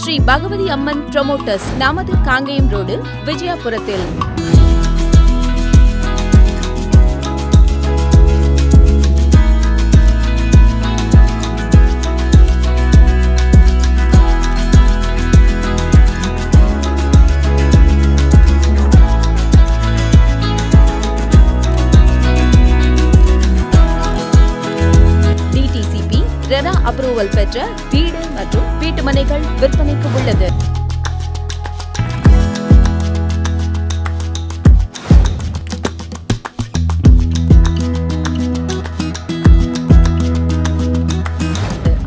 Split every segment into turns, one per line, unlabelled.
Sri Bhagavathi Amman promoters, நமது Kangeyam road, விஜயாபுரத்தில். RERA approval பெற்ற வீடு மற்றும் வீட்டுமனைகள் விற்பனைக்கு உள்ளது.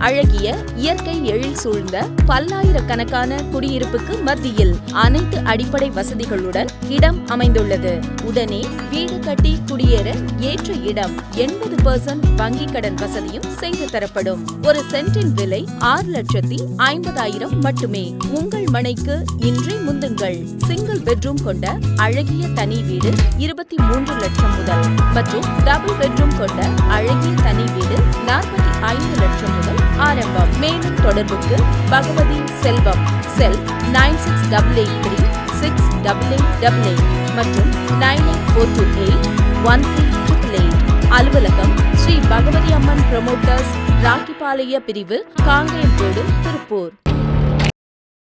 அழகிய இயற்கை எழில் சூழ்ந்த பல்லாயிரக்கணக்கான குடியிருப்புக்கு மத்தியில் அனைத்து அடிப்படை வசதிகளுடன் இடம் அமைந்துள்ளது. உடனே வீடு கட்டி குடியேற ஏற்ற இடம். 80% வங்கிக் கடன் வசதியும் செய்து தரப்படும். ஒரு சென்டின் விலை 6,50,000 மட்டுமே. உங்கள் மனைக்கு இன்றே முந்துங்கள். சிங்கிள் பெட்ரூம் கொண்ட அழகிய தனி வீடு 23 லட்சம் முதல் மற்றும் டபுள் பெட்ரூம் கொண்ட அழகிய தனி வீடு 45 லட்சம் முதல் ஆரம்பம். மேலும் தொடர்புக்கு பகவதி செல்வம், செல் 9688368888 மற்றும் 9842813888. அலுவலகம் ஸ்ரீ பகவதி அம்மன் ப்ரமோட்டர்ஸ், ராக்கிபாளைய பிரிவு, காங்கேயம் ரோடு, திருப்பூர்.